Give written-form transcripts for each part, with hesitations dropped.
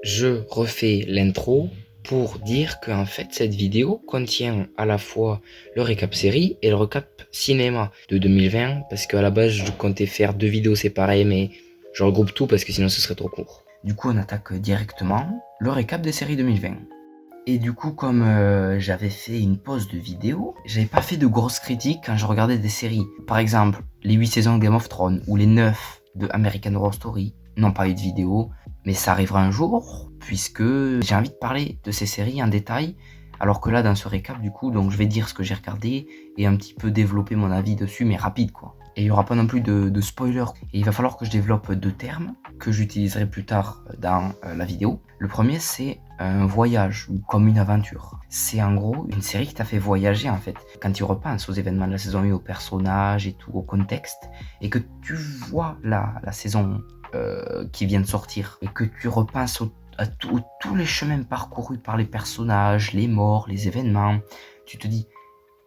Je refais l'intro pour dire que en fait cette vidéo contient à la fois le récap série et le récap cinéma de 2020 parce qu'à la base je comptais faire 2 vidéos séparées mais je regroupe tout parce que sinon ce serait trop court. Du coup on attaque directement le récap des séries 2020. Et du coup comme j'avais fait une pause de vidéo, j'avais pas fait de grosses critiques quand je regardais des séries. Par exemple les 8 saisons de Game of Thrones ou les 9 de American Horror Story n'ont pas eu de vidéo. Mais ça arrivera un jour, puisque j'ai envie de parler de ces séries en détail, alors que là, dans ce récap, du coup, donc je vais dire ce que j'ai regardé et un petit peu développer mon avis dessus, mais rapide, quoi. Et il n'y aura pas non plus de spoilers. Et il va falloir que je développe 2 termes que j'utiliserai plus tard dans la vidéo. Le premier, c'est un voyage, ou comme une aventure. C'est en gros une série qui t'a fait voyager, en fait. Quand tu repenses aux événements de la saison 1, aux personnages et tout, au contexte, et que tu vois la saison qui vient de sortir et que tu repenses à tous les chemins parcourus par les personnages, les morts, les événements, tu te dis,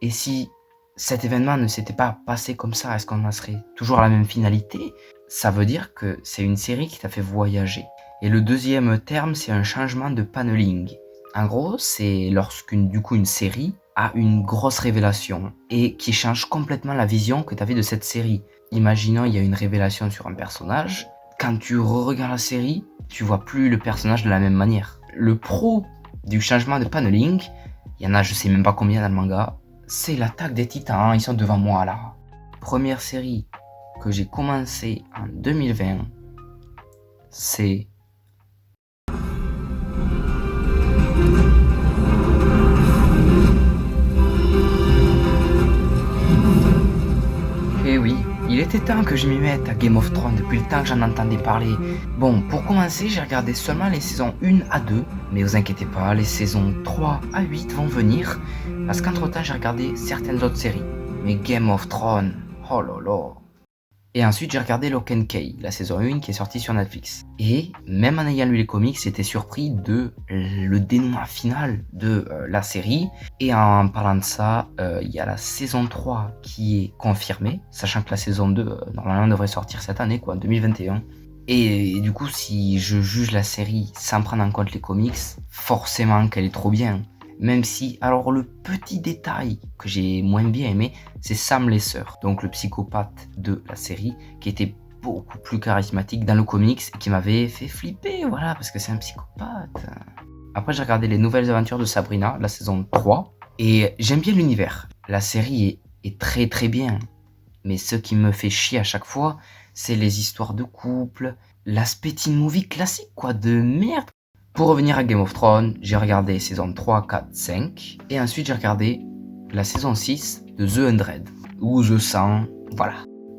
et si cet événement ne s'était pas passé comme ça, est-ce qu'on en serait toujours à la même finalité? Ça veut dire que c'est une série qui t'a fait voyager. Et le deuxième terme, c'est un changement de paneling. En gros, c'est lorsqu'une série a une grosse révélation et qui change complètement la vision que tu avais de cette série. Imaginons, il y a une révélation sur un personnage. Quand tu re-regardes la série, tu vois plus le personnage de la même manière. Le pro du changement de paneling, il y en a je sais même pas combien dans le manga, c'est l'attaque des titans, ils sont devant moi là. Première série que j'ai commencé en 2020, c'est... Eh oui, il était temps que je m'y mette à Game of Thrones depuis le temps que j'en entendais parler. Bon, pour commencer, j'ai regardé seulement les saisons 1 à 2, mais vous inquiétez pas, les saisons 3 à 8 vont venir, parce qu'entre temps j'ai regardé certaines autres séries. Mais Game of Thrones, oh là là. Et ensuite j'ai regardé Lock and Key, la saison 1 qui est sortie sur Netflix. Et même en ayant lu les comics, j'étais surpris de le dénouement final de la série. Et en parlant de ça, il y a la saison 3 qui est confirmée, sachant que la saison 2 normalement devrait sortir cette année, quoi, en 2021. Et du coup, si je juge la série sans prendre en compte les comics, forcément qu'elle est trop bien. Même si, alors le petit détail que j'ai moins bien aimé, c'est Sam Lesser, donc le psychopathe de la série, qui était beaucoup plus charismatique dans le comics et qui m'avait fait flipper, voilà, parce que c'est un psychopathe. Après, j'ai regardé les nouvelles aventures de Sabrina, la saison 3, et j'aime bien l'univers. La série est très très bien, mais ce qui me fait chier à chaque fois, c'est les histoires de couple, l'aspect teen movie classique, quoi, de merde. Pour revenir à Game of Thrones, j'ai regardé saison 3, 4, 5. Et ensuite, j'ai regardé la saison 6 de The 100, ou The 100, voilà.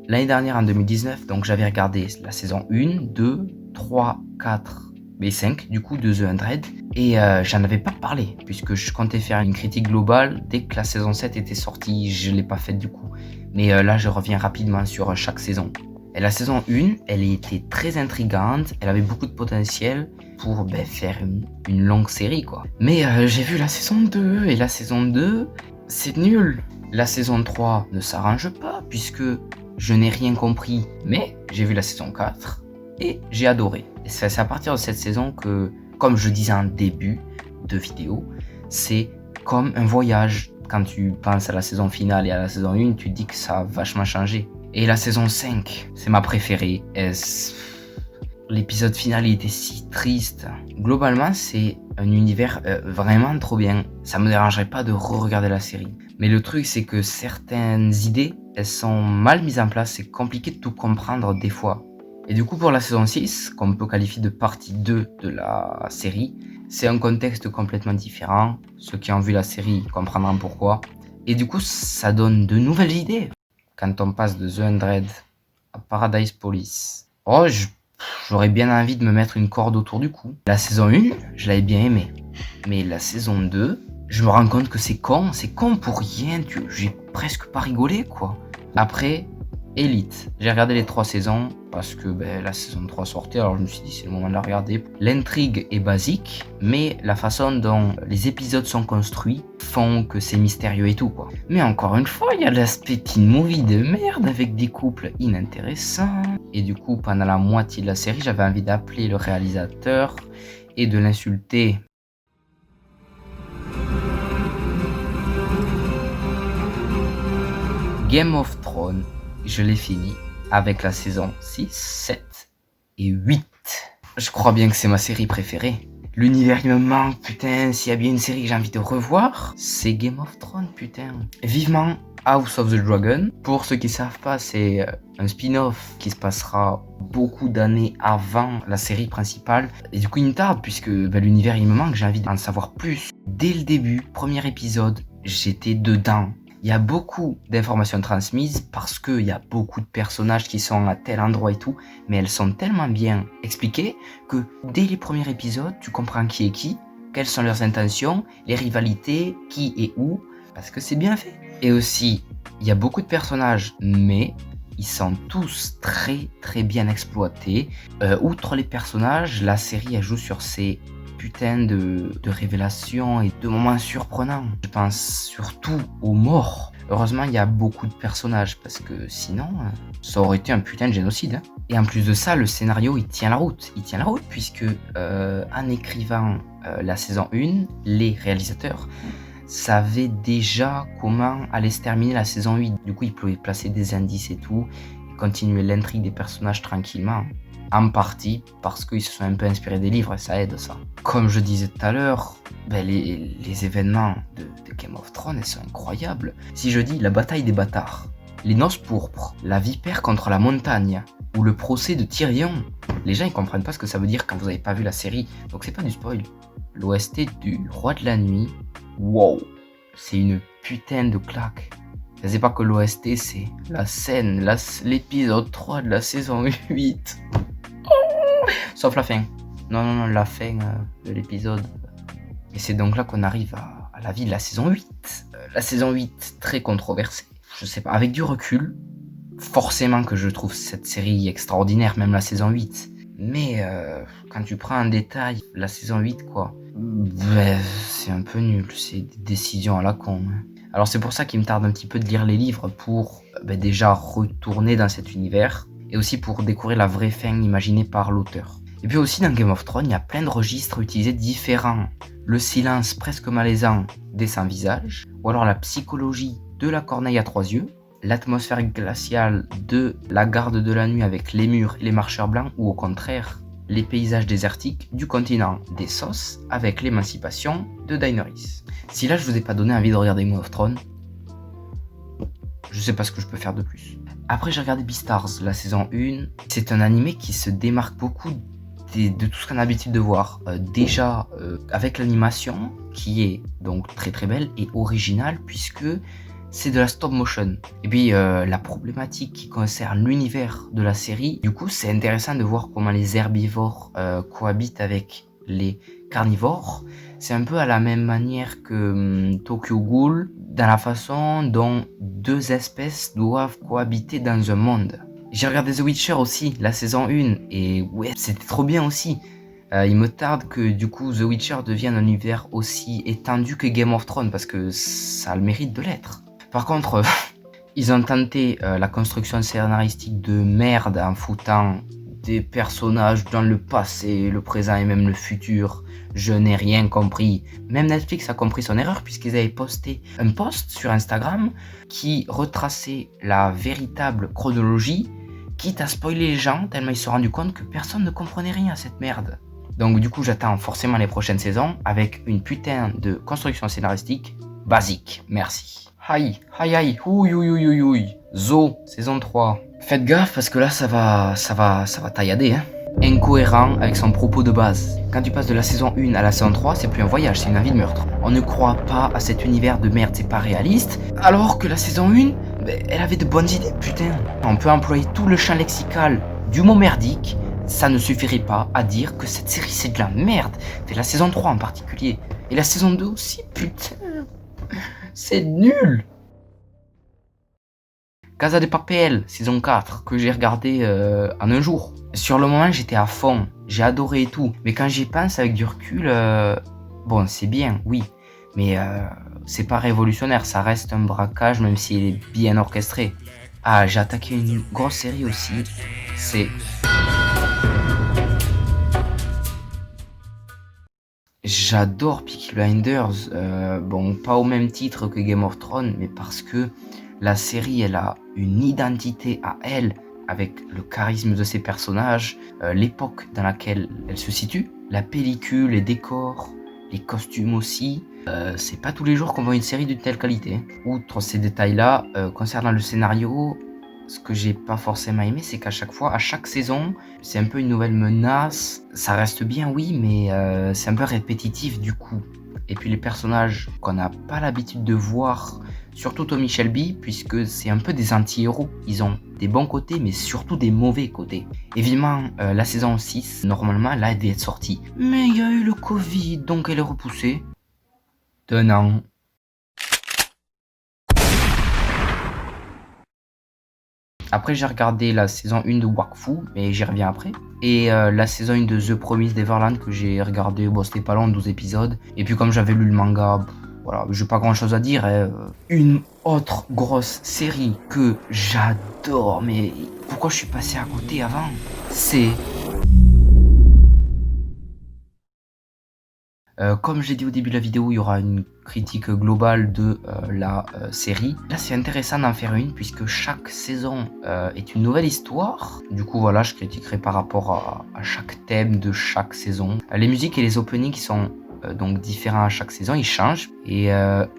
L'année dernière, en 2019, donc j'avais regardé la saison 1, 2, 3, 4 et 5, du coup, de The 100. Et j'en avais pas parlé, puisque je comptais faire une critique globale dès que la saison 7 était sortie. Je l'ai pas faite du coup. Mais là, je reviens rapidement sur chaque saison. Et la saison 1, elle était très intrigante, elle avait beaucoup de potentiel pour faire une longue série, quoi. Mais j'ai vu la saison 2, et la saison 2, c'est nul. La saison 3 ne s'arrange pas, puisque je n'ai rien compris. Mais j'ai vu la saison 4, et j'ai adoré. Et c'est à partir de cette saison que, comme je disais en début de vidéo, c'est comme un voyage. Quand tu penses à la saison finale et à la saison 1, tu te dis que ça a vachement changé. Et la saison 5, c'est ma préférée. L'épisode final, il était si triste. Globalement, c'est un univers vraiment trop bien. Ça me dérangerait pas de re-regarder la série. Mais le truc, c'est que certaines idées, elles sont mal mises en place. C'est compliqué de tout comprendre des fois. Et du coup, pour la saison 6, qu'on peut qualifier de partie 2 de la série, c'est un contexte complètement différent. Ceux qui ont vu la série comprendront pourquoi. Et du coup, ça donne de nouvelles idées. Quand on passe de The 100 à Paradise Police, j'aurais bien envie de me mettre une corde autour du cou. La saison 1, je l'avais bien aimée. Mais la saison 2, je me rends compte que c'est con pour rien. J'ai presque pas rigolé, quoi. Après, Elite. J'ai regardé les 3 saisons parce que la saison 3 sortait, alors je me suis dit c'est le moment de la regarder. L'intrigue est basique, mais la façon dont les épisodes sont construits font que c'est mystérieux et tout, quoi. Mais encore une fois, il y a l'aspect teen movie de merde avec des couples inintéressants. Et du coup, pendant la moitié de la série, j'avais envie d'appeler le réalisateur et de l'insulter. Game of Thrones, je l'ai fini avec la saison 6, 7 et 8. Je crois bien que c'est ma série préférée. L'univers il me manque, putain, s'il y a bien une série que j'ai envie de revoir, c'est Game of Thrones, putain. Vivement House of the Dragon. Pour ceux qui savent pas, c'est un spin-off qui se passera beaucoup d'années avant la série principale. Et du coup, il me tarde puisque l'univers il me manque, j'ai envie d'en savoir plus. Dès le début, premier épisode, j'étais dedans. Il y a beaucoup d'informations transmises parce qu'il y a beaucoup de personnages qui sont à tel endroit et tout, mais elles sont tellement bien expliquées que dès les premiers épisodes, tu comprends qui est qui, quelles sont leurs intentions, les rivalités, qui est où, parce que c'est bien fait. Et aussi, il y a beaucoup de personnages, mais ils sont tous très très bien exploités. Outre les personnages, la série elle joue sur ces putains de révélations et de moments surprenants. Je pense surtout aux morts. Heureusement, il y a beaucoup de personnages parce que sinon, ça aurait été un putain de génocide. Hein. Et en plus de ça, le scénario, il tient la route. Il tient la route puisque en écrivant la saison 1, les réalisateurs savaient déjà comment allait se terminer la saison 8. Du coup, ils pouvaient placer des indices et tout, et continuer l'intrigue des personnages tranquillement. En partie parce qu'ils se sont un peu inspirés des livres et ça aide ça. Comme je disais tout à l'heure, les événements de Game of Thrones elles sont incroyables. Si je dis la bataille des bâtards, les noces pourpres, la vipère contre la montagne ou le procès de Tyrion, les gens ils comprennent pas ce que ça veut dire quand vous avez pas vu la série, donc c'est pas du spoil. L'OST du Roi de la Nuit, wow, c'est une putain de claque. C'est pas que l'OST, c'est la scène, l'épisode 3 de la saison 8. Sauf la fin. Non, la fin de l'épisode. Et c'est donc là qu'on arrive à la vie de la saison 8. La saison 8, très controversée. Je sais pas, avec du recul, forcément que je trouve cette série extraordinaire, même la saison 8. Mais quand tu prends en détail la saison 8, quoi, c'est un peu nul. C'est des décisions à la con. Hein. Alors c'est pour ça qu'il me tarde un petit peu de lire les livres pour déjà retourner dans cet univers et aussi pour découvrir la vraie fin imaginée par l'auteur. Et puis aussi dans Game of Thrones, il y a plein de registres utilisés différents. Le silence presque malaisant des sans-visages, ou alors la psychologie de la corneille à 3 yeux, l'atmosphère glaciale de la garde de la nuit avec les murs et les marcheurs blancs, ou au contraire, les paysages désertiques du continent d'Essos avec l'émancipation de Daenerys. Si là je vous ai pas donné envie de regarder Game of Thrones, je sais pas ce que je peux faire de plus. Après j'ai regardé Beastars, la saison 1, c'est un animé qui se démarque beaucoup de tout ce qu'on a l'habitude de voir. Déjà avec l'animation qui est donc très très belle et originale puisque c'est de la stop motion. Et puis la problématique qui concerne l'univers de la série, du coup c'est intéressant de voir comment les herbivores cohabitent avec les carnivores. C'est un peu à la même manière que Tokyo Ghoul, dans la façon dont deux espèces doivent cohabiter dans un monde. J'ai regardé The Witcher aussi, la saison 1, et ouais, c'était trop bien aussi. Il me tarde que du coup The Witcher devienne un univers aussi étendu que Game of Thrones, parce que ça a le mérite de l'être. Par contre, ils ont tenté la construction scénaristique de merde en foutant des personnages dans le passé, le présent et même le futur. Je n'ai rien compris. Même Netflix a compris son erreur puisqu'ils avaient posté un post sur Instagram qui retraçait la véritable chronologie, quitte à spoiler les gens tellement ils se sont rendus compte que personne ne comprenait rien à cette merde. Donc du coup j'attends forcément les prochaines saisons avec une putain de construction scénaristique basique. Merci. Aïe, ouï. Zo, saison 3. Faites gaffe parce que là ça va taillader, hein. Incohérent avec son propos de base. Quand tu passes de la saison 1 à la saison 3, c'est plus un voyage, c'est une envie de meurtre. On ne croit pas à cet univers de merde, c'est pas réaliste. Alors que la saison 1, elle avait de bonnes idées, putain. On peut employer tout le champ lexical du mot merdique, ça ne suffirait pas à dire que cette série c'est de la merde. C'est la saison 3 en particulier. Et la saison 2 aussi, putain. C'est nul. Casa de Papel, saison 4, que j'ai regardé en un jour. Sur le moment, j'étais à fond, j'ai adoré et tout. Mais quand j'y pense avec du recul, bon, c'est bien, oui. Mais c'est pas révolutionnaire, ça reste un braquage, même s'il est bien orchestré. Ah, j'ai attaqué une grosse série aussi, c'est J'adore Peaky Blinders, bon, pas au même titre que Game of Thrones, mais parce que la série, elle a une identité à elle, avec le charisme de ses personnages, l'époque dans laquelle elle se situe, la pellicule, les décors, les costumes aussi. C'est pas tous les jours qu'on voit une série d'une telle qualité. Outre ces détails-là, concernant le scénario, ce que j'ai pas forcément aimé, c'est qu'à chaque fois, à chaque saison, c'est un peu une nouvelle menace. Ça reste bien, oui, mais c'est un peu répétitif du coup. Et puis les personnages qu'on n'a pas l'habitude de voir, surtout Tommy Shelby, puisque c'est un peu des anti-héros. Ils ont des bons côtés, mais surtout des mauvais côtés. Évidemment, la saison 6, normalement, là, elle devait être sortie. Mais il y a eu le Covid, donc elle est repoussée d'un an. Après, j'ai regardé la saison 1 de Wakfu, mais j'y reviens après. Et la saison 1 de The Promised Neverland que j'ai regardé, bon, c'était pas long, 12 épisodes. Et puis, comme j'avais lu le manga, voilà, j'ai pas grand chose à dire. Hein. Une autre grosse série que j'adore, mais pourquoi je suis passé à côté avant, c'est. Comme j'ai dit au début de la vidéo, il y aura une critique globale de la série. Là, c'est intéressant d'en faire une puisque chaque saison est une nouvelle histoire. Du coup, voilà, je critiquerai par rapport à chaque thème de chaque saison. Les musiques et les openings qui sont donc différents à chaque saison, ils changent. Et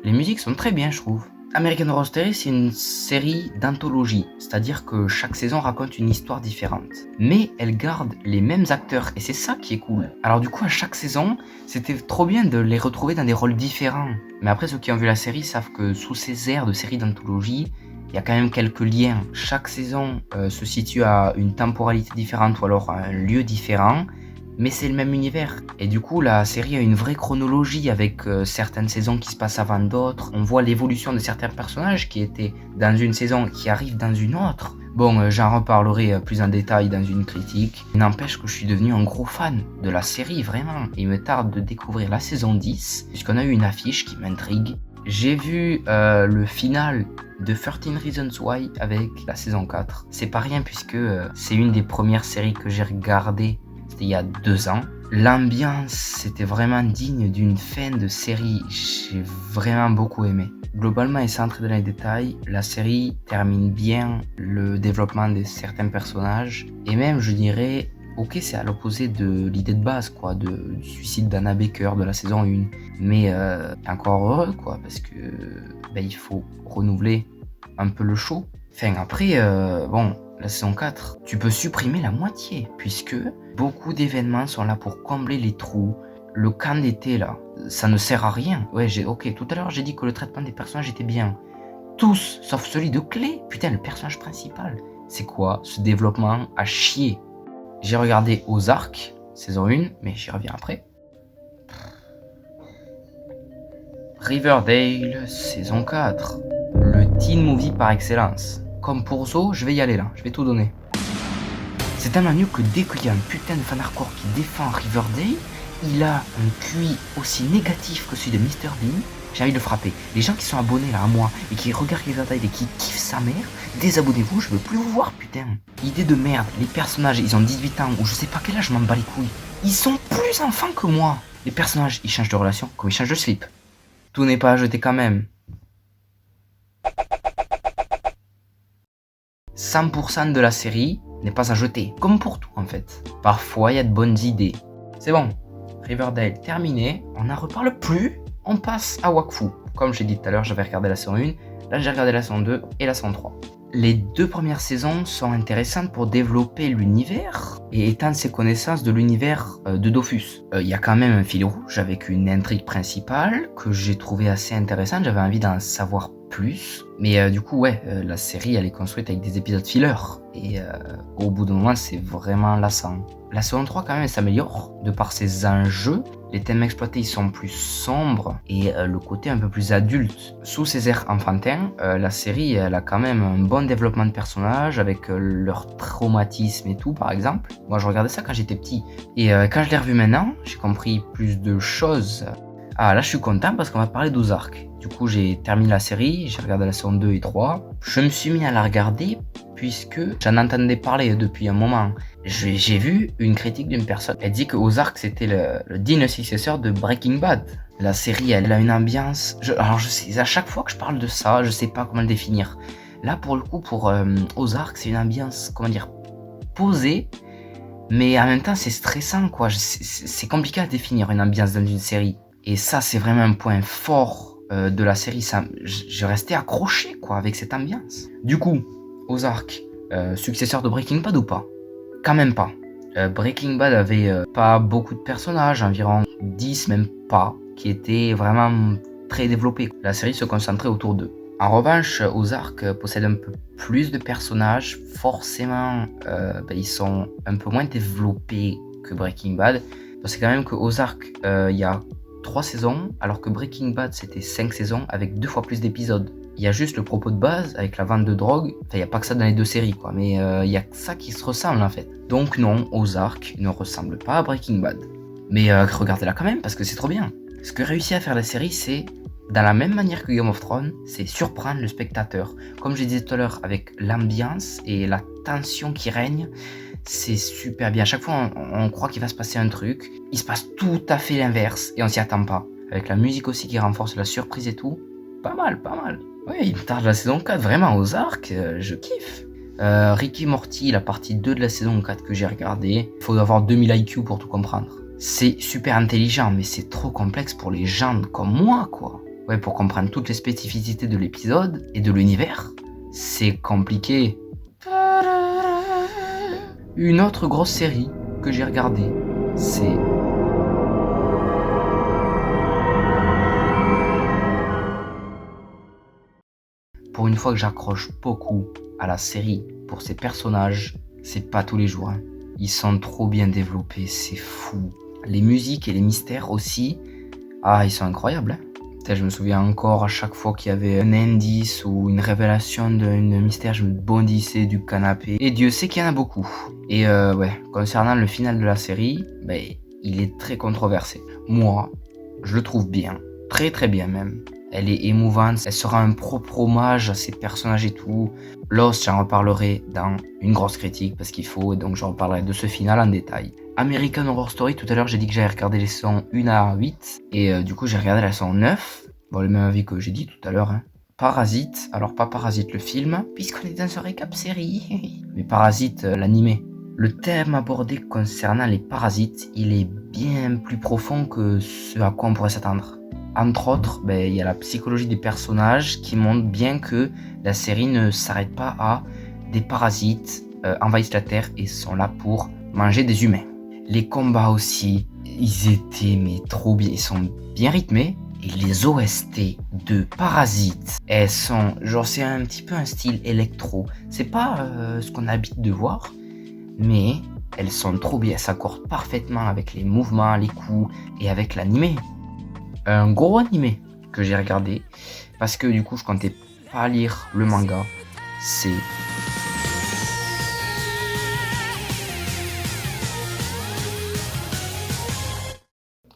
les musiques sont très bien, je trouve. American Horror Story, c'est une série d'anthologie, c'est-à-dire que chaque saison raconte une histoire différente. Mais elle garde les mêmes acteurs, et c'est ça qui est cool. Alors du coup, à chaque saison, c'était trop bien de les retrouver dans des rôles différents. Mais après, ceux qui ont vu la série savent que sous ces airs de série d'anthologie, il y a quand même quelques liens. Chaque saison se situe à une temporalité différente ou alors à un lieu différent. Mais c'est le même univers. Et du coup, la série a une vraie chronologie avec certaines saisons qui se passent avant d'autres. On voit l'évolution de certains personnages qui étaient dans une saison et qui arrivent dans une autre. Bon, j'en reparlerai plus en détail dans une critique. Il n'empêche que je suis devenu un gros fan de la série, vraiment. Et il me tarde de découvrir la saison 10, puisqu'on a eu une affiche qui m'intrigue. J'ai vu le final de 13 Reasons Why avec la saison 4. C'est pas rien puisque c'est une des premières séries que j'ai regardées. C'était il y a 2 ans. L'ambiance, c'était vraiment digne d'une fin de série. J'ai vraiment beaucoup aimé. Globalement, et sans entrer dans les détails, la série termine bien le développement de certains personnages. Et même, je dirais, ok, c'est à l'opposé de l'idée de base, quoi, du suicide d'Anna Baker de la saison 1. Mais encore heureux, quoi, parce que il faut renouveler un peu le show. Enfin, après, la saison 4, tu peux supprimer la moitié, puisque beaucoup d'événements sont là pour combler les trous. Le camp d'été, là, ça ne sert à rien. Ouais, ok, tout à l'heure, j'ai dit que le traitement des personnages était bien. Tous, sauf celui de Clé. Putain, le personnage principal. C'est quoi ce développement à chier? J'ai regardé Ozark, saison 1, mais j'y reviens après. Riverdale, saison 4. Le teen movie par excellence. Comme pour Zo, je vais y aller là, je vais tout donner. C'est tellement mieux que dès qu'il y a un putain de fan hardcore qui défend Riverdale, il a un QI aussi négatif que celui de Mr Bean, j'ai envie de le frapper. Les gens qui sont abonnés là à moi et qui regardent Riverdale et qui kiffent sa mère, désabonnez-vous, je veux plus vous voir putain. Idée de merde, les personnages ils ont 18 ans ou je sais pas quel âge, je m'en bats les couilles. Ils sont plus enfants que moi. Les personnages ils changent de relation comme ils changent de slip. Tout n'est pas à jeter quand même. 100% de la série n'est pas à jeter, comme pour tout en fait. Parfois il y a de bonnes idées. C'est bon, Riverdale terminé, on n'en reparle plus, on passe à Wakfu. Comme j'ai dit tout à l'heure, j'avais regardé la saison 1, là j'ai regardé la saison 2 et la saison 3. Les 2 premières saisons sont intéressantes pour développer l'univers et étendre ses connaissances de l'univers de Dofus. Il y a quand même un fil rouge avec une intrigue principale que j'ai trouvé assez intéressante, j'avais envie d'en savoir plus. Mais du coup, la série elle est construite avec des épisodes filler et au bout d'un moment c'est vraiment lassant. La saison 3 quand même elle s'améliore de par ses enjeux. Les thèmes exploités ils sont plus sombres et le côté un peu plus adulte. Sous ses airs enfantins, la série elle a quand même un bon développement de personnages avec leur traumatisme et tout par exemple. Moi je regardais ça quand j'étais petit et quand je l'ai revu maintenant, j'ai compris plus de choses. Ah là je suis content parce qu'on va parler d'Ozark. Du coup j'ai terminé la série, j'ai regardé la saison 2 et 3. Je me suis mis à la regarder puisque j'en entendais parler depuis un moment. J'ai vu une critique d'une personne. Elle dit que Ozark, c'était le digne successeur de Breaking Bad. La série, elle a une ambiance... Alors, je sais, à chaque fois que je parle de ça, je sais pas comment le définir. Là, pour le coup, pour Ozark, c'est une ambiance, comment dire, posée, mais en même temps, c'est stressant, quoi. C'est compliqué à définir une ambiance dans une série. Et ça, c'est vraiment un point fort de la série. Je restais accroché, quoi, avec cette ambiance. Du coup, Ozark, successeur de Breaking Bad ou pas? Quand même pas. Breaking Bad avait pas beaucoup de personnages, environ 10, même pas, qui étaient vraiment très développés. La série se concentrait autour d'eux. En revanche, Ozark possède un peu plus de personnages. Forcément, ils sont un peu moins développés que Breaking Bad. C'est quand même que Ozark, il y a 3 saisons, alors que Breaking Bad, c'était 5 saisons avec 2 fois plus d'épisodes. Il y a juste le propos de base avec la vente de drogue. Enfin, il n'y a pas que ça dans les 2 séries, quoi. Mais il y a que ça qui se ressemble, en fait. Donc non, Ozark ne ressemble pas à Breaking Bad. Mais regardez-la quand même, parce que c'est trop bien. Ce que réussit à faire la série, c'est, dans la même manière que Game of Thrones, c'est surprendre le spectateur. Comme je disais tout à l'heure, avec l'ambiance et la tension qui règne, c'est super bien. À chaque fois, on croit qu'il va se passer un truc. Il se passe tout à fait l'inverse et on s'y attend pas. Avec la musique aussi qui renforce la surprise et tout. Pas mal, pas mal. Oui, il me tarde la saison 4, vraiment, Ozark, je kiffe. Rick et Morty, la partie 2 de la saison 4 que j'ai regardée. Il faut avoir 2000 IQ pour tout comprendre. C'est super intelligent, mais c'est trop complexe pour les gens comme moi, quoi. Ouais, pour comprendre toutes les spécificités de l'épisode et de l'univers, c'est compliqué. Une autre grosse série que j'ai regardée, c'est... Pour une fois que j'accroche beaucoup à la série pour ses personnages, c'est pas tous les jours. Hein. Ils sont trop bien développés, c'est fou. Les musiques et les mystères aussi, ils sont incroyables. Hein. Je me souviens encore à chaque fois qu'il y avait un indice ou une révélation d'un mystère, je me bondissais du canapé. Et Dieu sait qu'il y en a beaucoup. Et concernant le final de la série, il est très controversé. Moi, je le trouve bien. Très très bien même. Elle est émouvante, elle sera un propre hommage à ses personnages et tout. Lost, j'en reparlerai dans une grosse critique parce qu'il faut, et donc j'en reparlerai de ce final en détail. American Horror Story, tout à l'heure j'ai dit que j'avais regardé les saisons 1 à 8, et du coup j'ai regardé la saison 9, bon le même avis que j'ai dit tout à l'heure. Hein. Parasite, alors pas Parasite le film, puisqu'on est dans ce récap série, mais Parasite l'animé. Le thème abordé concernant les parasites, il est bien plus profond que ce à quoi on pourrait s'attendre. Entre autres, il y a la psychologie des personnages qui montre bien que la série ne s'arrête pas à des parasites envahissent la Terre et sont là pour manger des humains. Les combats aussi, ils étaient trop bien, ils sont bien rythmés. Et les OST de Parasite, elles sont, c'est un petit peu un style électro. C'est pas ce qu'on a l'habitude de voir, mais elles sont trop bien, elles s'accordent parfaitement avec les mouvements, les coups et avec l'animé. Un gros animé que j'ai regardé parce que du coup je comptais pas lire le manga, c'est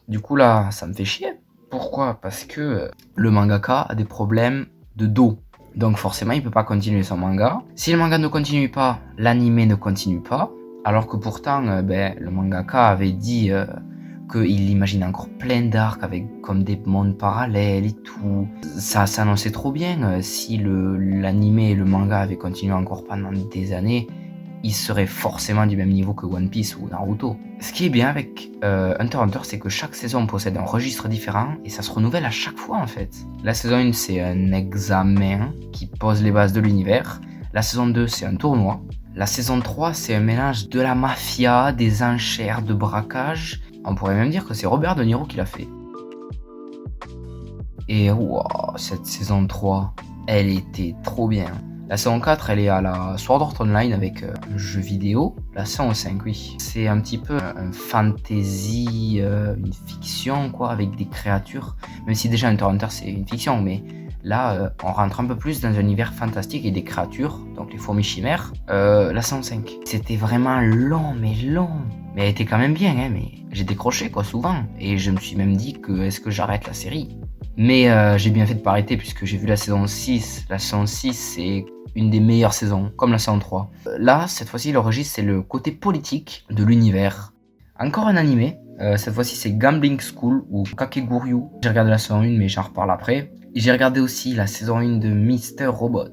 du coup là ça me fait chier. Pourquoi? Parce que le mangaka a des problèmes de dos, donc forcément il peut pas continuer son manga. Si le manga ne continue pas, l'animé ne continue pas, alors que pourtant le mangaka avait dit qu'il imagine encore plein d'arcs avec comme des mondes parallèles et tout. Ça s'annonçait trop bien. Si l'animé et le manga avaient continué encore pendant des années, ils seraient forcément du même niveau que One Piece ou Naruto. Ce qui est bien avec Hunter x Hunter, c'est que chaque saison possède un registre différent et ça se renouvelle à chaque fois en fait. La saison 1, c'est un examen qui pose les bases de l'univers. La saison 2, c'est un tournoi. La saison 3, c'est un mélange de la mafia, des enchères, de braquage. On pourrait même dire que c'est Robert De Niro qui l'a fait. Et cette saison 3, elle était trop bien. La saison 4, elle est à la Sword Art Online avec un jeu vidéo. La saison 5, oui. C'est un petit peu un fantasy, une fiction, quoi, avec des créatures. Même si déjà Hunter x Hunter, c'est une fiction, mais là, on rentre un peu plus dans un univers fantastique et des créatures, donc les fourmis chimères. La saison 5, c'était vraiment long. Mais elle était quand même bien, hein, mais j'ai décroché, quoi, souvent. Et je me suis même dit que, est-ce que j'arrête la série? Mais j'ai bien fait de pas arrêter puisque j'ai vu la saison 6. La saison 6, c'est une des meilleures saisons, comme la saison 3. Là, cette fois-ci, le registre, c'est le côté politique de l'univers. Encore un animé. Cette fois-ci, c'est Gambling School ou Kakeguryu. J'ai regardé la saison 1, mais j'en reparle après. J'ai regardé aussi la saison 1 de Mr. Robot.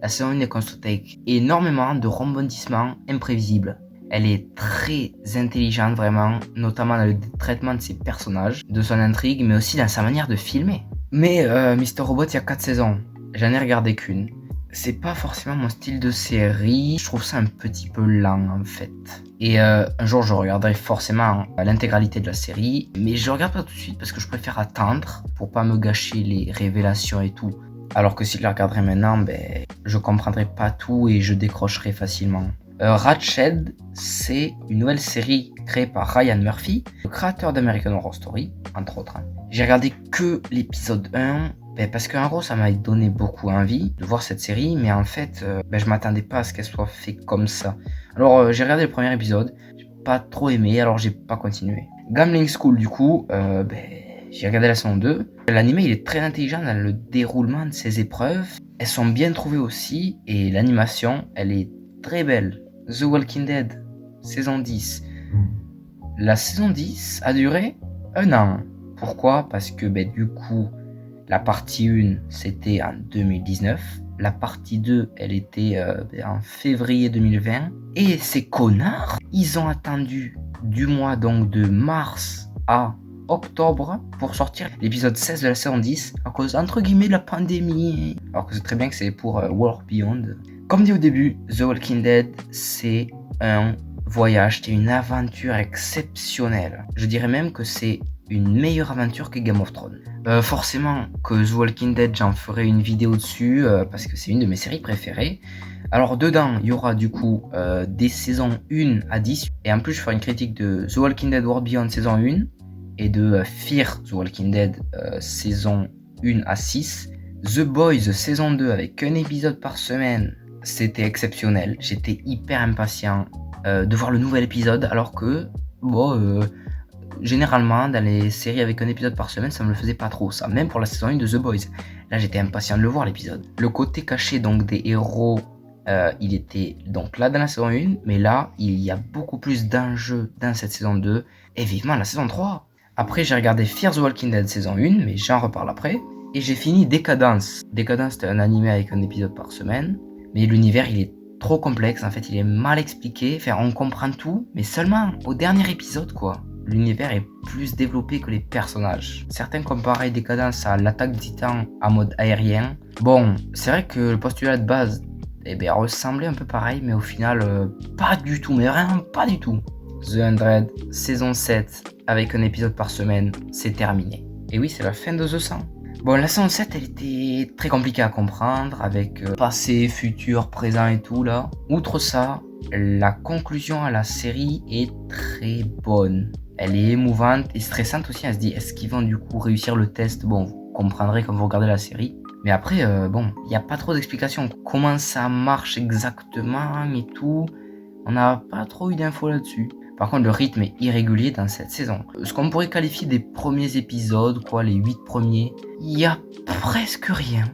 La saison 1 est construite avec énormément de rebondissements imprévisibles. Elle est très intelligente vraiment, notamment dans le traitement de ses personnages, de son intrigue, mais aussi dans sa manière de filmer. Mais Mr. Robot, il y a 4 saisons. J'en ai regardé qu'une. C'est pas forcément mon style de série, je trouve ça un petit peu lent en fait. Et un jour je regarderai forcément l'intégralité de la série, mais je regarde pas tout de suite parce que je préfère attendre pour pas me gâcher les révélations et tout. Alors que si je la regarderais maintenant, je comprendrais pas tout et je décrocherais facilement. Ratched, c'est une nouvelle série créée par Ryan Murphy, le créateur d'American Horror Story, entre autres. J'ai regardé que l'épisode 1, parce qu'en gros ça m'a donné beaucoup envie de voir cette série, mais en fait je m'attendais pas à ce qu'elle soit faite comme ça. Alors j'ai regardé le premier épisode, j'ai pas trop aimé, alors j'ai pas continué. Gambling School du coup, j'ai regardé la saison 2. L'anime il est très intelligent dans le déroulement de ses épreuves, elles sont bien trouvées aussi, et l'animation elle est très belle. The Walking Dead, saison 10. La saison 10 a duré 1 an. Pourquoi ? Parce que du coup, la partie 1, c'était en 2019. La partie 2, elle était en février 2020. Et ces connards, ils ont attendu du mois donc de mars à octobre pour sortir l'épisode 16 de la saison 10 à cause entre guillemets de la pandémie. Alors que c'est très bien que c'est pour World Beyond. Comme dit au début, The Walking Dead, c'est un voyage, c'est une aventure exceptionnelle. Je dirais même que c'est une meilleure aventure que Game of Thrones. Forcément que The Walking Dead, j'en ferai une vidéo dessus parce que c'est une de mes séries préférées. Alors dedans, il y aura du coup des saisons 1 à 10 et en plus je ferai une critique de The Walking Dead World Beyond saison 1 et de Fear The Walking Dead saison 1 à 6. The Boys saison 2 avec un épisode par semaine. C'était exceptionnel, j'étais hyper impatient de voir le nouvel épisode alors que généralement dans les séries avec un épisode par semaine ça me le faisait pas trop ça, même pour la saison 1 de The Boys. Là j'étais impatient de le voir l'épisode. Le côté caché donc des héros il était donc là dans la saison 1, mais là il y a beaucoup plus d'enjeux dans cette saison 2 et vivement la saison 3. Après j'ai regardé Fear the Walking Dead saison 1, mais j'en reparle après. Et j'ai fini Decadence. Decadence c'était un animé avec un épisode par semaine. Mais l'univers, il est trop complexe, en fait, il est mal expliqué. Enfin, on comprend tout, mais seulement au dernier épisode, quoi. L'univers est plus développé que les personnages. Certains comparaient Décadence à l'attaque des Titans en mode aérien. Bon, c'est vrai que le postulat de base, ressemblait un peu pareil, mais au final, pas du tout, mais vraiment pas du tout. The 100, saison 7, avec un épisode par semaine, c'est terminé. Et oui, c'est la fin de The 100. Bon, la saison 7, elle était très compliquée à comprendre, avec passé, futur, présent et tout, là. Outre ça, la conclusion à la série est très bonne. Elle est émouvante et stressante aussi, elle se dit, est-ce qu'ils vont du coup réussir le test ? Bon, vous comprendrez quand vous regardez la série. Mais après, il n'y a pas trop d'explications. Comment ça marche exactement et tout, on n'a pas trop eu d'infos là-dessus. Par contre, le rythme est irrégulier dans cette saison. Ce qu'on pourrait qualifier des premiers épisodes, les 8 premiers, il y a presque rien.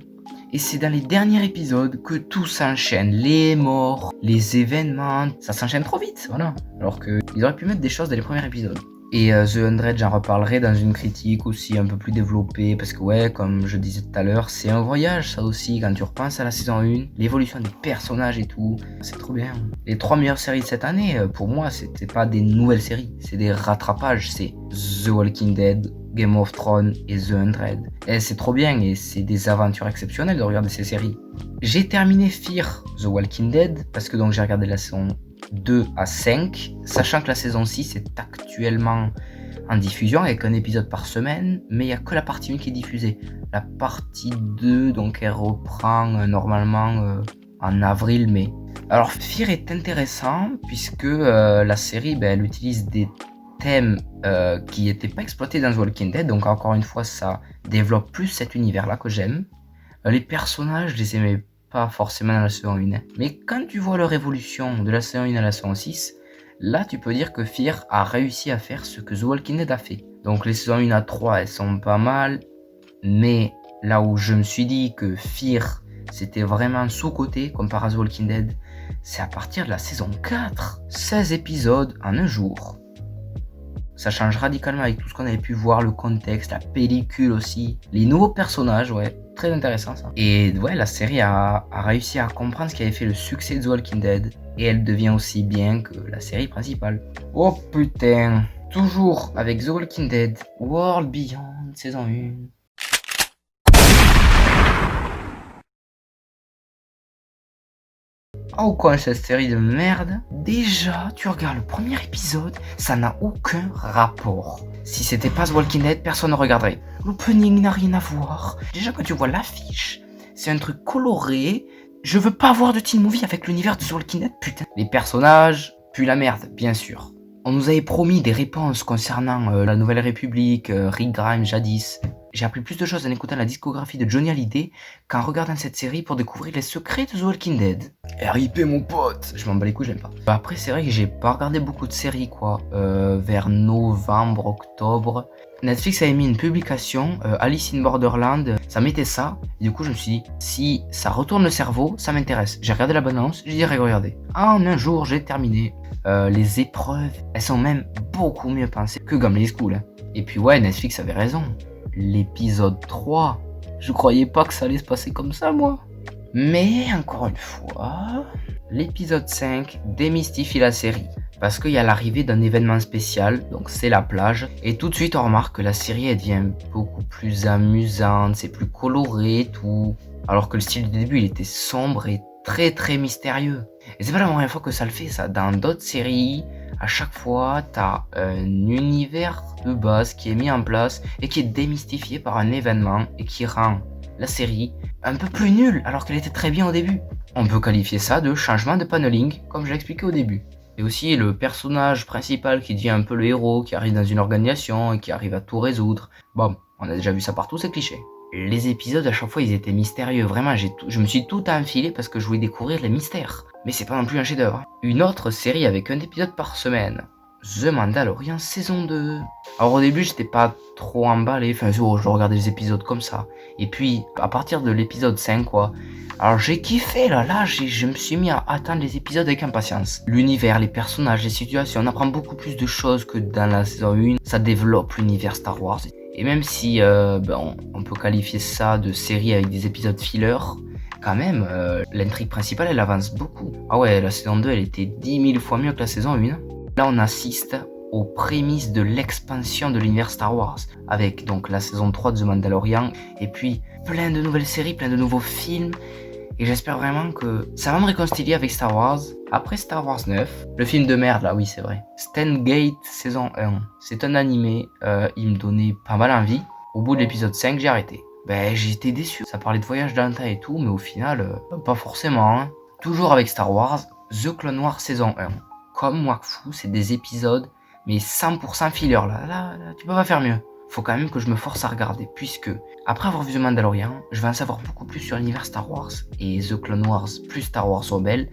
Et c'est dans les derniers épisodes que tout s'enchaîne. Les morts, les événements, ça s'enchaîne trop vite, voilà. Alors qu'ils auraient pu mettre des choses dans les premiers épisodes. Et The 100, j'en reparlerai dans une critique aussi un peu plus développée, parce que comme je disais tout à l'heure, c'est un voyage ça aussi, quand tu repenses à la saison 1, l'évolution des personnages et tout, c'est trop bien. Les 3 meilleures séries de cette année, pour moi, c'était pas des nouvelles séries, c'est des rattrapages, c'est The Walking Dead, Game of Thrones et The 100. Et c'est trop bien, et c'est des aventures exceptionnelles de regarder ces séries. J'ai terminé Fear The Walking Dead, parce que donc j'ai regardé la saison 2 à 5, sachant que la saison 6 est actuellement en diffusion avec un épisode par semaine, mais il n'y a que la partie 1 qui est diffusée. La partie 2, donc elle reprend normalement en avril-mai. Alors Fear est intéressant puisque la série elle utilise des thèmes qui n'étaient pas exploités dans The Walking Dead, donc encore une fois ça développe plus cet univers-là que j'aime. Les personnages, je les aimais pas forcément dans la saison 1, mais quand tu vois leur évolution de la saison 1 à la saison 6, là tu peux dire que Fear a réussi à faire ce que The Walking Dead a fait. Donc les saisons 1 à 3 elles sont pas mal, mais là où je me suis dit que Fear c'était vraiment sous-coté comparé à The Walking Dead. C'est à partir de la saison 4, 16 épisodes en un jour. Ça change radicalement avec tout ce qu'on avait pu voir, le contexte, la pellicule aussi, les nouveaux personnages, ouais, très intéressant ça. Et ouais, la série a réussi à comprendre ce qui avait fait le succès de The Walking Dead, et elle devient aussi bien que la série principale. Oh putain, toujours avec The Walking Dead, World Beyond, saison 1. Oh quoi, cette série de merde. Déjà, tu regardes le premier épisode, ça n'a aucun rapport. Si c'était pas The Walking Dead, personne ne regarderait. L'opening n'a rien à voir. Déjà, quand tu vois l'affiche, c'est un truc coloré. Je veux pas voir de teen movie avec l'univers de The Walking Dead, putain. Les personnages puent la merde, bien sûr. On nous avait promis des réponses concernant la Nouvelle République, Rick Grimes jadis. J'ai appris plus de choses en écoutant la discographie de Johnny Hallyday qu'en regardant cette série pour découvrir les secrets de The Walking Dead. RIP mon pote. Je m'en bats les couilles, j'aime pas. Après c'est vrai que j'ai pas regardé beaucoup de séries quoi. Vers novembre, octobre. Netflix avait mis une publication, Alice in Borderland, ça mettait ça. Et du coup je me suis dit, si ça retourne le cerveau, ça m'intéresse. J'ai regardé la bande-annonce, j'ai dit regarder. En un jour j'ai terminé. Les épreuves, elles sont même beaucoup mieux pensées que Gimli School. Hein. Et puis ouais, Netflix avait raison. L'épisode 3, je croyais pas que ça allait se passer comme ça moi. Mais encore une fois, l'épisode 5 démystifie la série. Parce qu'il y a l'arrivée d'un événement spécial, donc c'est la plage. Et tout de suite on remarque que la série elle devient beaucoup plus amusante, c'est plus coloré et tout. Alors que le style du début il était sombre et très très mystérieux. Et c'est pas la première fois que ça le fait ça. Dans d'autres séries, à chaque fois, t'as un univers de base qui est mis en place et qui est démystifié par un événement et qui rend la série un peu plus nulle alors qu'elle était très bien au début. On peut qualifier ça de changement de paneling, comme je l'ai expliqué au début. Et aussi le personnage principal qui devient un peu le héros, qui arrive dans une organisation et qui arrive à tout résoudre. Bon, on a déjà vu ça partout, c'est cliché. Les épisodes à chaque fois ils étaient mystérieux, vraiment je me suis tout enfilé parce que je voulais découvrir les mystères. Mais c'est pas non plus un chef-d'œuvre. Une autre série avec un épisode par semaine, The Mandalorian saison 2. Alors au début j'étais pas trop emballé, enfin je regardais les épisodes comme ça. Et puis à partir de l'épisode 5 quoi, alors j'ai kiffé là je me suis mis à attendre les épisodes avec impatience. L'univers, les personnages, les situations, on apprend beaucoup plus de choses que dans la saison 1. Ça développe l'univers Star Wars. Et même si on peut qualifier ça de série avec des épisodes filler, quand même, l'intrigue principale elle avance beaucoup. Ah ouais, la saison 2 elle était 10 000 fois mieux que la saison 1. Là on assiste aux prémices de l'expansion de l'univers Star Wars, avec donc la saison 3 de The Mandalorian, et puis plein de nouvelles séries, plein de nouveaux films. Et j'espère vraiment que ça va me réconcilier avec Star Wars. Après Star Wars 9, le film de merde là, oui c'est vrai. Steins;Gate saison 1. C'est un animé, il me donnait pas mal envie. Au bout de l'épisode 5, j'ai arrêté. J'ai été déçu. Ça parlait de voyage dans le temps et tout, mais au final, pas forcément. Hein. Toujours avec Star Wars, The Clone Wars saison 1. Comme Wakfu, c'est des épisodes, mais 100% filler là, tu peux pas faire mieux. Faut quand même que je me force à regarder, puisque après avoir vu The Mandalorian, je vais en savoir beaucoup plus sur l'univers Star Wars. Et The Clone Wars plus Star Wars Rebels,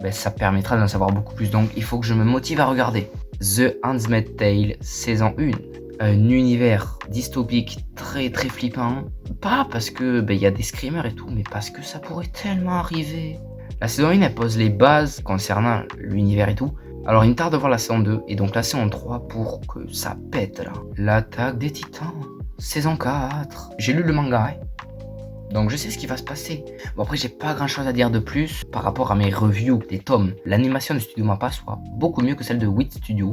ça permettra d'en savoir beaucoup plus. Donc il faut que je me motive à regarder. The Handmaid's Tale saison 1. Un univers dystopique très très flippant. Pas parce que y a des screamers et tout, mais parce que ça pourrait tellement arriver. La saison 1 elle pose les bases concernant l'univers et tout. Alors il me tarde de voir la saison 2 et donc la saison 3 pour que ça pète là. L'attaque des titans, saison 4. J'ai lu le manga, hein. Donc je sais ce qui va se passer. Bon après j'ai pas grand chose à dire de plus par rapport à mes reviews des tomes. L'animation de Studio Mappa soit beaucoup mieux que celle de Wit Studio.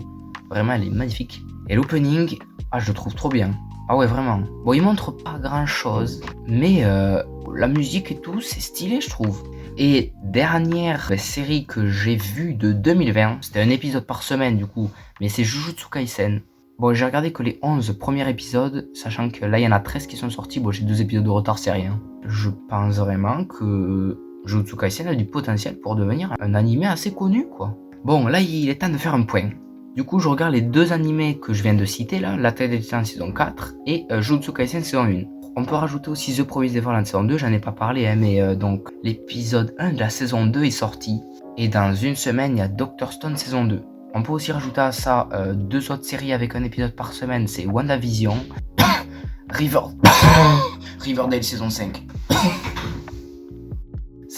Vraiment elle est magnifique. Et l'opening, je le trouve trop bien. Ah ouais vraiment. Bon il montre pas grand chose, mais la musique et tout c'est stylé je trouve. Et dernière série que j'ai vue de 2020, c'était un épisode par semaine du coup, mais c'est Jujutsu Kaisen. Bon, j'ai regardé que les 11 premiers épisodes, sachant que là il y en a 13 qui sont sortis, j'ai 2 épisodes de retard, c'est rien. Je pense vraiment que Jujutsu Kaisen a du potentiel pour devenir un animé assez connu quoi. Bon, là il est temps de faire un point. Du coup, je regarde les 2 animés que je viens de citer là, L'attaque des titans saison 4 et Jujutsu Kaisen saison 1. On peut rajouter aussi The Promised Neverland saison 2, j'en ai pas parlé, mais donc l'épisode 1 de la saison 2 est sorti. Et dans une semaine, il y a Dr. Stone saison 2. On peut aussi rajouter à ça 2 autres séries avec un épisode par semaine, c'est WandaVision, Riverdale saison 5.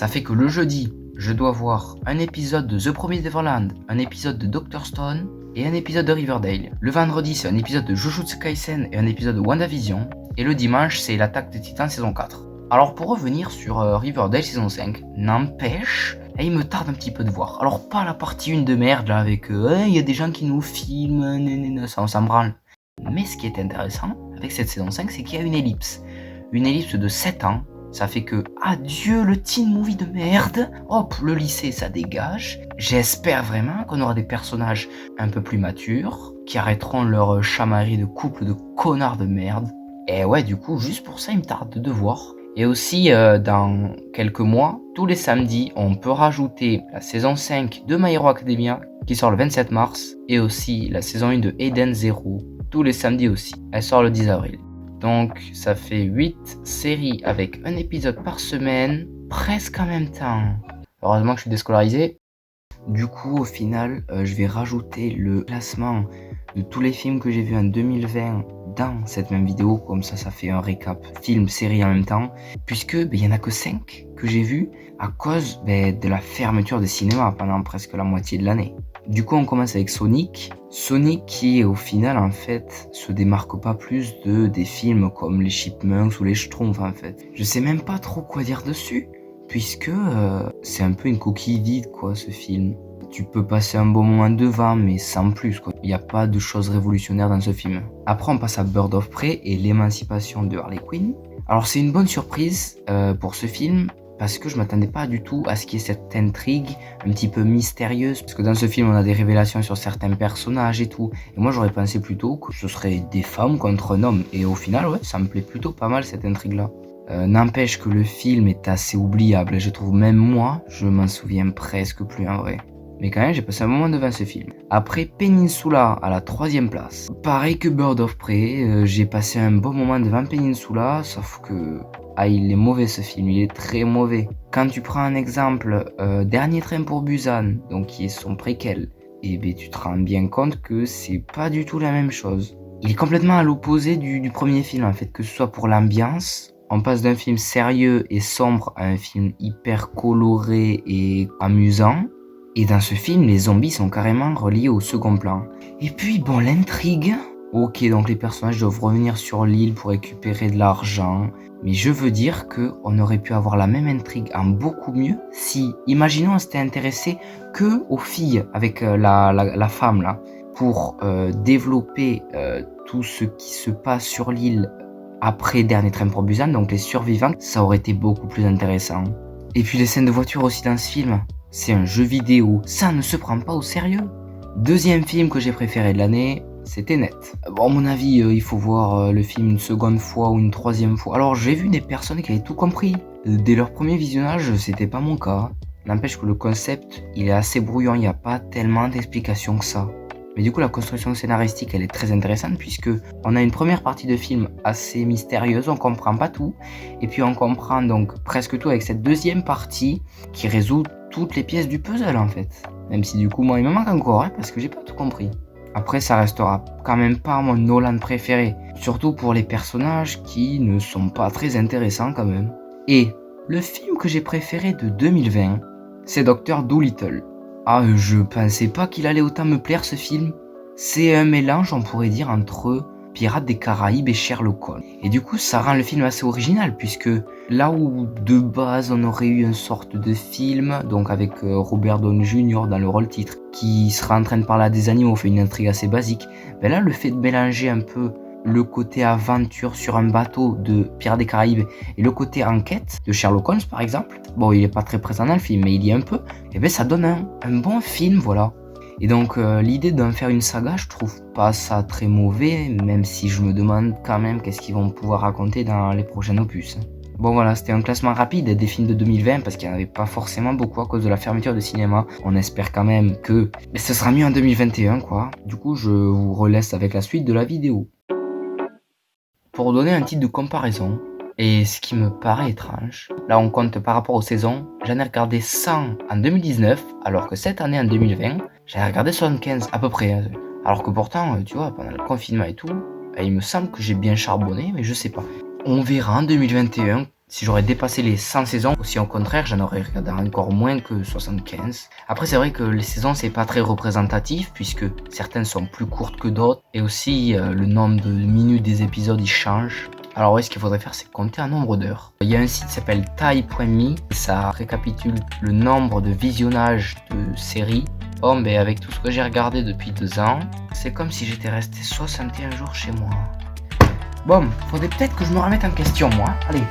Ça fait que le jeudi, je dois voir un épisode de The Promised Neverland, un épisode de Dr. Stone et un épisode de Riverdale. Le vendredi, c'est un épisode de Jujutsu Kaisen et un épisode de WandaVision. Et le dimanche, c'est l'Attaque des Titans saison 4. Alors pour revenir sur Riverdale saison 5, n'empêche, il me tarde un petit peu de voir. Alors pas la partie 1 de merde là avec il y a des gens qui nous filment, ça on s'en branle. Mais ce qui est intéressant avec cette saison 5, c'est qu'il y a une ellipse. Une ellipse de 7 ans. Ça fait que, adieu le teen movie de merde. Hop, le lycée, ça dégage. J'espère vraiment qu'on aura des personnages un peu plus matures, qui arrêteront leur chamaillerie de couple de connards de merde. Et ouais, du coup, juste pour ça, il me tarde de voir. Et aussi, dans quelques mois, tous les samedis, on peut rajouter la saison 5 de My Hero Academia, qui sort le 27 mars, et aussi la saison 1 de Eden Zero, tous les samedis aussi. Elle sort le 10 avril. Donc ça fait 8 séries avec un épisode par semaine, presque en même temps. Heureusement que je suis déscolarisé. Du coup au final, je vais rajouter le classement de tous les films que j'ai vus en 2020 dans cette même vidéo. Comme ça fait un récap film, série en même temps. Puisque il n'y en a que 5 que j'ai vus à cause de la fermeture des cinémas pendant presque la moitié de l'année. Du coup on commence avec Sonic. Sonic qui au final en fait se démarque pas plus des films comme les Chipmunks ou les Schtroumpfs en fait. Je sais même pas trop quoi dire dessus puisque c'est un peu une coquille vide quoi ce film. Tu peux passer un bon moment devant mais sans plus quoi. Il n'y a pas de choses révolutionnaires dans ce film. Après on passe à Birds of Prey et l'émancipation de Harley Quinn. Alors c'est une bonne surprise pour ce film. Parce que je m'attendais pas du tout à ce qu'il y ait cette intrigue un petit peu mystérieuse. Parce que dans ce film, on a des révélations sur certains personnages et tout. Et moi, j'aurais pensé plutôt que ce serait des femmes contre un homme. Et au final, ouais, ça me plaît plutôt pas mal cette intrigue-là. N'empêche que le film est assez oubliable. Et je trouve même moi, je m'en souviens presque plus en vrai. Mais quand même, j'ai passé un moment devant ce film. Après Peninsula à la 3e place. Pareil que Birds of Prey, j'ai passé un bon moment devant Peninsula, sauf que... il est mauvais ce film, il est très mauvais. Quand tu prends un exemple, Dernier train pour Busan, donc qui est son préquel, et tu te rends bien compte que c'est pas du tout la même chose. Il est complètement à l'opposé du premier film en fait, que ce soit pour l'ambiance. On passe d'un film sérieux et sombre à un film hyper coloré et amusant. Et dans ce film, les zombies sont carrément reliés au second plan. Et puis bon, l'intrigue... Ok, donc les personnages doivent revenir sur l'île pour récupérer de l'argent. Mais je veux dire qu'on aurait pu avoir la même intrigue en beaucoup mieux si, imaginons, on s'était intéressé que aux filles avec la femme là, pour développer tout ce qui se passe sur l'île après Dernier train pour Busan, donc les survivants, ça aurait été beaucoup plus intéressant. Et puis les scènes de voiture aussi dans ce film, c'est un jeu vidéo, ça ne se prend pas au sérieux. Deuxième film que j'ai préféré de l'année, c'est Tenet. Bon, à mon avis, il faut voir le film une seconde fois ou une troisième fois. Alors, j'ai vu des personnes qui avaient tout compris. Dès leur premier visionnage, c'était pas mon cas. N'empêche que le concept, il est assez brouillon, il n'y a pas tellement d'explications que ça. Mais du coup, la construction scénaristique, elle est très intéressante puisque on a une première partie de film assez mystérieuse, on comprend pas tout. Et puis on comprend donc presque tout avec cette deuxième partie qui résout toutes les pièces du puzzle en fait. Même si du coup, moi, il me manque encore parce que j'ai pas tout compris. Après, ça restera quand même pas mon Nolan préféré. Surtout pour les personnages qui ne sont pas très intéressants quand même. Et le film que j'ai préféré de 2020, c'est Dr. Dolittle. Ah, je pensais pas qu'il allait autant me plaire ce film. C'est un mélange, on pourrait dire, entre Pirates des Caraïbes et Sherlock Holmes. Et du coup, ça rend le film assez original, puisque là où de base on aurait eu une sorte de film, donc avec Robert Downey Jr. dans le rôle titre, qui sera en train de parler à des animaux, fait une intrigue assez basique, ben là le fait de mélanger un peu le côté aventure sur un bateau de Pirates des Caraïbes et le côté enquête de Sherlock Holmes par exemple, bon il est pas très présent dans le film mais il y est un peu, et ben ça donne un bon film voilà. Et donc l'idée d'en faire une saga, je trouve pas ça très mauvais, même si je me demande quand même qu'est-ce qu'ils vont pouvoir raconter dans les prochains opus. Bon voilà, c'était un classement rapide des films de 2020 parce qu'il n'y en avait pas forcément beaucoup à cause de la fermeture de cinéma. On espère quand même que ce sera mieux en 2021 quoi. Du coup je vous relaisse avec la suite de la vidéo. Pour donner un titre de comparaison, et ce qui me paraît étrange, là on compte par rapport aux saisons, j'en ai regardé 100 en 2019, alors que cette année en 2020, j'en ai regardé 75 à peu près. Alors que pourtant, tu vois, pendant le confinement et tout, il me semble que j'ai bien charbonné, mais je sais pas. On verra en 2021 si j'aurais dépassé les 100 saisons, ou si au contraire j'en aurais regardé encore moins que 75. Après c'est vrai que les saisons c'est pas très représentatif puisque certaines sont plus courtes que d'autres et aussi le nombre de minutes des épisodes il change. Alors ouais, ce qu'il faudrait faire c'est compter un nombre d'heures. Il y a un site qui s'appelle Tai.me et ça récapitule le nombre de visionnages de séries. Bon ben avec tout ce que j'ai regardé depuis 2 ans, c'est comme si j'étais resté 61 jours chez moi. Bon, faudrait peut-être que je me remette en question moi. Allez.